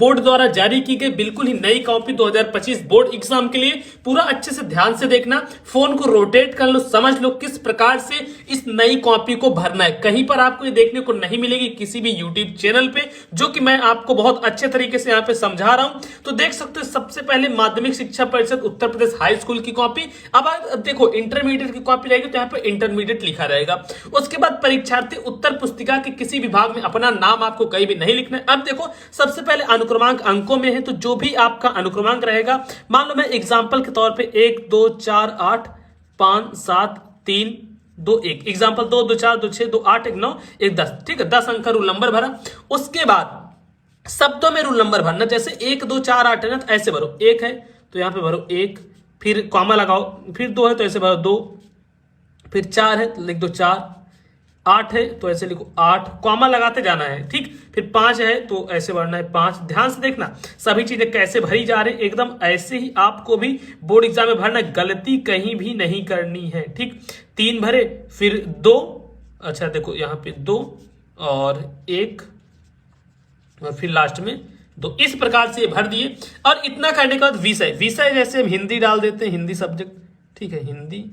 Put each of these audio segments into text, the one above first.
Board द्वारा जारी की गई बिल्कुल ही नई कॉपी 2025 बोर्ड एग्जाम के लिए। पूरा अच्छे से ध्यान से देखना, फोन को रोटेट कर लो, समझ लो किस प्रकार से इस नई कॉपी को भरना है। कहीं पर आपको ये देखने को नहीं मिलेगी किसी भी यूट्यूब चैनल पे, जो कि मैं आपको बहुत अच्छे तरीके से यहाँ पे समझा रहा हूं। तो देख सकते हो सबसे पहले माध्यमिक शिक्षा परिषद उत्तर प्रदेश हाई स्कूल की कॉपी। अब देखो इंटरमीडिएट की कॉपी रहेगी तो यहाँ पे इंटरमीडिएट लिखा रहेगा। उसके बाद परीक्षार्थी उत्तर पुस्तिका के किसी विभाग में अपना नाम आपको कहीं भी नहीं लिखना है। अब देखो सबसे पहले अनुक्रमांक अंकों में है, तो जो भी आपका अनुक्रमांक रहेगा, मान लो मैं एग्जाम्पल के तौर पे 1 2 4 8 5 7 3 2 1, एग्जाम्पल 2 2 4 2 6 2 8 1 9 1 10, ठीक है, 10 अंक का रूल नंबर भरा। उसके बाद शब्दों में रूल नंबर भरना, जैसे 1 2 4 8 है ना, तो ऐसे भरो। 1 है तो यहाँ पे भरो 1, फिर कॉमा लगाओ, फिर 2 है तो ऐसे भरो 2, फिर 4 है तो लिख दो 4, 8 है तो ऐसे लिखो 8, कॉमा लगाते जाना है, ठीक। फिर 5 है तो ऐसे भरना है 5। ध्यान से देखना सभी चीजें कैसे भरी जा रही है, एकदम ऐसे ही आपको भी बोर्ड एग्जाम में भरना, गलती कहीं भी नहीं करनी है, ठीक। 3 भरे, फिर 2, अच्छा देखो यहाँ पे 2 और 1 और फिर लास्ट में 2, इस प्रकार से भर दिए। और इतना करने के बाद विषय जैसे हम हिंदी डाल देते हैं, हिंदी सब्जेक्ट, ठीक है, हिंदी।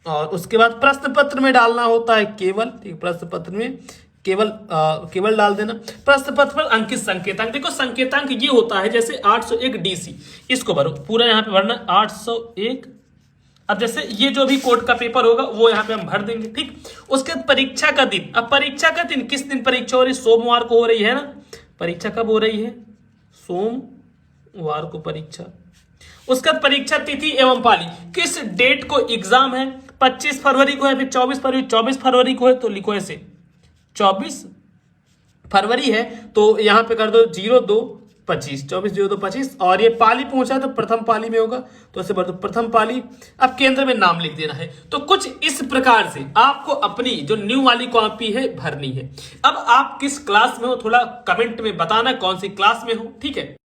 और उसके बाद प्रश्न पत्र में डालना होता है केवल, ठीक, प्रश्न पत्र में केवल डाल देना। प्रश्न पत्र पर अंकित संकेतांक, देखो संकेतांक ये होता है जैसे 801 डीसी, इसको भरो पूरा, यहाँ पे भरना 801। अब जैसे ये जो भी कोर्ट का पेपर होगा वो यहाँ पे हम भर देंगे, ठीक। उसके बाद परीक्षा का दिन, अब परीक्षा का दिन किस दिन परीक्षा हो रही है, सोमवार को हो रही है ना, परीक्षा कब हो रही है, सोमवार को परीक्षा। उसका परीक्षा तिथि एवं पाली, किस डेट को एग्जाम है, 25 फरवरी को है, फिर 24 फरवरी को है, तो लिखो ऐसे 24 फरवरी है तो यहां पे कर दो 02-25, 24-02-25। और ये पाली पहुंचा तो प्रथम पाली में होगा तो ऐसे भर दो प्रथम पाली। अब केंद्र में नाम लिख देना है। तो कुछ इस प्रकार से आपको अपनी जो न्यू वाली कॉपी है भरनी है। अब आप किस क्लास में हो, थोड़ा कमेंट में बताना कौन सी क्लास में हो, ठीक है।